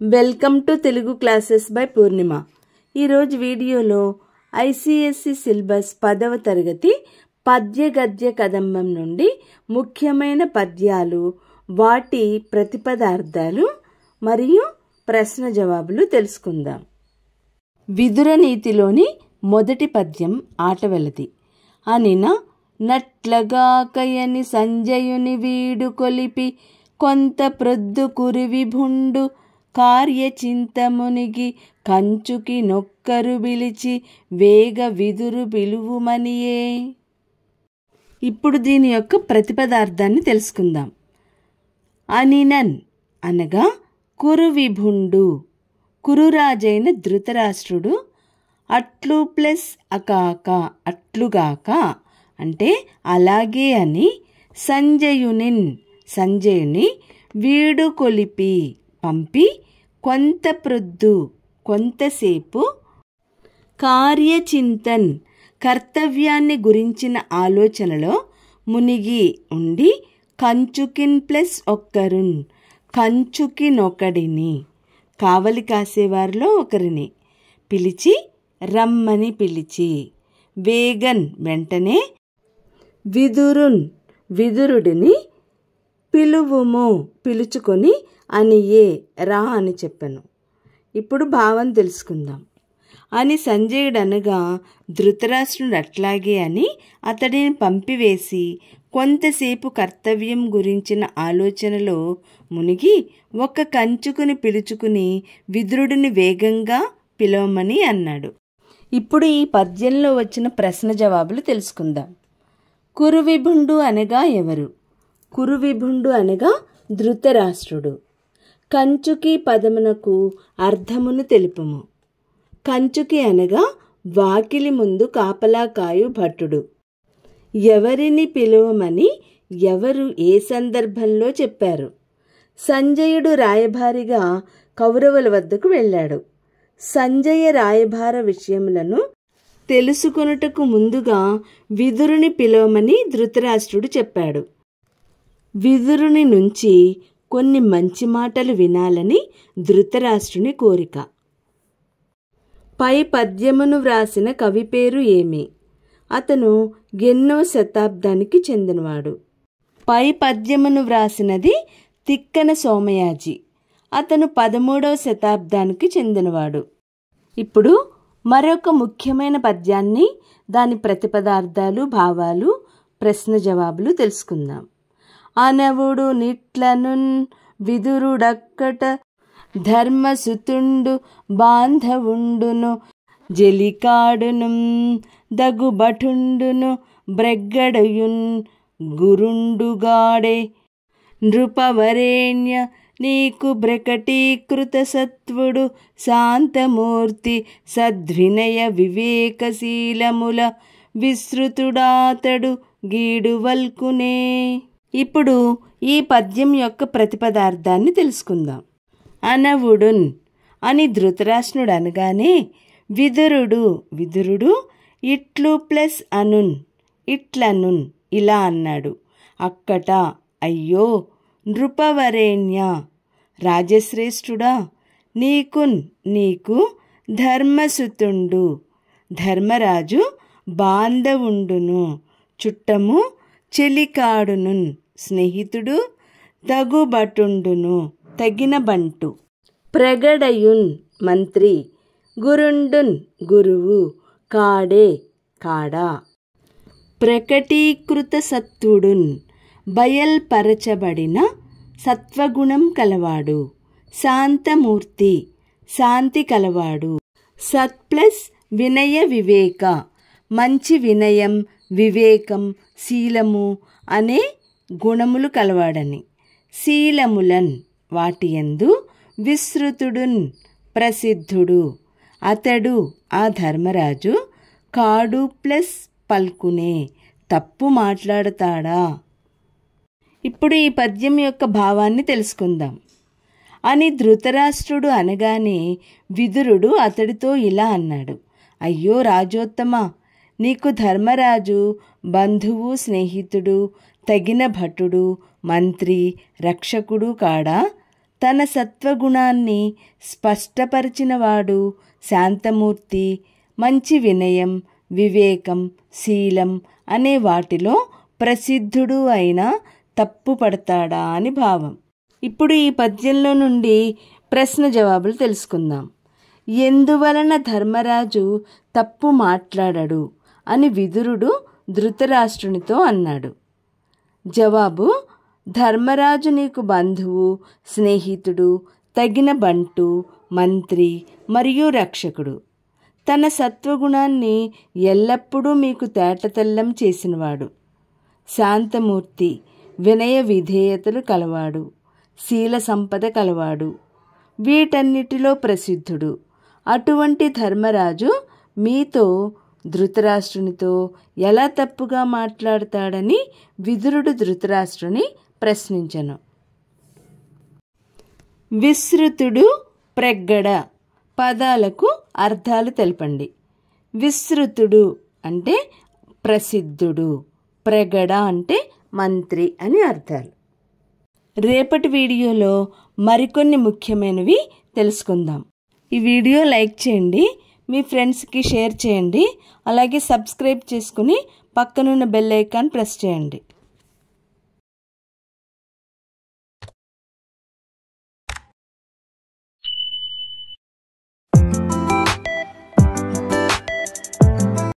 Welcome to Telugu classes by Purnima. ఈరోజు వీడియోలో ICSC syllabus 10వ తరగతి పద్య గద్య కదంబం నుండి ముఖ్యమైన పద్యాలు, వాటి ప్రతిపదార్థాలు మరియు ప్రశ్న జవాబులు తెలుసుకుందాం. విదుర నీతిలోని మొదటి పద్యం ఆటవెలది. అనిన నట్లగాకయని సంజయుని వీడు కొలిపి కొంత ప్రొద్దు కురివిభుండు కార్యచింతమునిగి కంచుకి నొక్కరు బిలిచి వేగ విదురు పిలువుమనియే. ఇప్పుడు దీని యొక్క ప్రతిపదార్థాన్ని తెలుసుకుందాం. అనినన్ అనగా కురువిభుండు, కురురాజైన ధృతరాష్ట్రుడు, అట్లు ప్లస్ అకాక అట్లుగాక అంటే అలాగే అని, సంజయుని వీడు కొలిపి పంపి, కొంత ప్రొద్దు కొంతసేపు, కార్యచింతన్ కర్తవ్యాన్ని గురించిన ఆలోచనలో మునిగి ఉండి, కంచుకిన్ ప్లస్ ఒక్కరున్ కంచుకినొకడిని కావలి కాసేవారిలో ఒకరిని పిలిచి, రమ్మని పిలిచి, వేగన్ వెంటనే, విదురుడిని పిలువుము పిలుచుకొని, అనియే రా అని చెప్పాను. ఇప్పుడు భావం తెలుసుకుందాం. అని సంజయుడు అనగా ధృతరాష్ట్రుడు అట్లాగే అని అతడిని పంపివేసి కొంతసేపు కర్తవ్యం గురించిన ఆలోచనలో మునిగి ఒక కంచుకుని పిలుచుకుని విదురుడిని వేగంగా పిలవమని అన్నాడు. ఇప్పుడు ఈ పద్యంలో వచ్చిన ప్రశ్న జవాబులు తెలుసుకుందాం. కురువిభుండు అనగా ఎవరు? కురువిభుండు అనగా ధృతరాష్ట్రుడు. కంచుకి పదమునకు అర్థమును తెలుపుము. కంచుకి అనగా వాకిలి ముందు కాపలాకాయు భటుడు. ఎవరిని పిలువమని ఎవరు ఏ సందర్భంలో చెప్పారు? సంజయుడు రాయభారిగా కౌరవుల వద్దకు వెళ్ళాడు. సంజయ రాయభార విషయములను తెలుసుకొనుటకు ముందుగా విదురుని పిలవమని ధృతరాష్ట్రుడు చెప్పాడు. విదురుని నుంచి కొన్ని మంచి మాటలు వినాలని ధృతరాష్ట్రుని కోరిక. పై పద్యమును వ్రాసిన కవి పేరు ఏమి? అతను ఎన్నో శతాబ్దానికి చెందినవాడు. పై పద్యమును వ్రాసినది తిక్కన సోమయాజి. అతను 13వ శతాబ్దానికి చెందినవాడు. ఇప్పుడు మరొక ముఖ్యమైన పద్యాన్ని, దాని ప్రతిపదార్థాలు, భావాలు, ప్రశ్న జవాబులు తెలుసుకుందాం. అనవుడు నిట్లనున్ విదురుడక్కట ధర్మసుతుండు బాంధవుండును జలికాడును దగుబఠుండును బ్రెగ్గడయున్ గురుండుగాడే నృపవరేణ్య నీకు బ్రకటీకృత సత్వుడు శాంతమూర్తి సద్వినయ వివేకశీలముల విస్తృతుడాతడు గీడువల్కునే. ఇప్పుడు ఈ పద్యం యొక్క ప్రతిపదార్థాన్ని తెలుసుకుందాం. అనవుడున్ అని ధృతరాష్ట్రుడు అనగానే విదురుడు ఇట్లు ప్లస్ అనున్ ఇట్లనున్ ఇలా అన్నాడు. అక్కట అయ్యో, నృపవరేణ్య రాజశ్రేష్ఠుడా, నీకు ధర్మసుతుండు ధర్మరాజు బాంధవుండును చుట్టము, చెలికాడునున్ స్నేహితుడు, దగుబటుండును తగిన బంటు, ప్రగడయున్ మంత్రి, గురుండున్ గురువు, కాడే కాడా. ప్రకటీకృత సత్వుడున్ బయల్పరచబడిన సత్వగుణం కలవాడు, శాంతమూర్తి శాంతి కలవాడు, సత్ ప్లస్ వినయ వివేక మంచి వినయం, వివేకం, శీలము అనే గుణములు కలవాడని, శీలములన్ వాటియందు విస్తృతుడున్ ప్రసిద్ధుడు, అతడు ఆ ధర్మరాజు, కాడు ప్లస్ పల్కునే తప్పు మాట్లాడతాడా. ఇప్పుడు ఈ పద్యం యొక్క భావాన్ని తెలుసుకుందాం. అని ధృతరాష్ట్రుడు అనగానే విదురుడు అతడితో ఇలా అన్నాడు. అయ్యో రాజోత్తమ, నీకు ధర్మరాజు బంధువు, స్నేహితుడు, తగిన భటుడు, మంత్రి, రక్షకుడు కాడా? తన సత్వగుణాన్ని స్పష్టపరిచినవాడు శాంతమూర్తి మంచి వినయం, వివేకం, శీలం అనే వాటిలో ప్రసిద్ధుడు అయినా తప్పు పడతాడా అని భావం. ఇప్పుడు ఈ పద్యంలో నుండి ప్రశ్న జవాబులు తెలుసుకుందాం. ఎందువలన ధర్మరాజు తప్పు మాట్లాడడు అని విదురుడు ధృతరాష్ట్రునితో అన్నాడు. జవాబు: ధర్మరాజు నీకు బంధువు, స్నేహితుడు, తగిన బంటు, మంత్రి మరియు రక్షకుడు. తన సత్వగుణాన్ని ఎల్లప్పుడూ మీకు తేటతెల్లం చేసినవాడు. శాంతమూర్తి, వినయ విధేయతలు కలవాడు, శీల సంపద కలవాడు, వీటన్నిటిలో ప్రసిద్ధుడు. అటువంటి ధర్మరాజు మీతో, ధృతరాష్ట్రునితో ఎలా తప్పుగా మాట్లాడతాడని విదురుడు ధృతరాష్ట్రుని ప్రశ్నించెను. విశ్రుతుడు, ప్రగ్గడ పదాలకు అర్థాలు తెలపండి. విశ్రుతుడు అంటే ప్రసిద్ధుడు, ప్రగడ అంటే మంత్రి అని అర్థాలు. రేపటి వీడియోలో మరికొన్ని ముఖ్యమైనవి తెలుసుకుందాం. ఈ వీడియో లైక్ చేయండి, మీ ఫ్రెండ్స్కి షేర్ చేయండి, అలాగే సబ్స్క్రైబ్ చేసుకుని పక్కనున్న బెల్ ఐకాన్ ప్రెస్ చేయండి.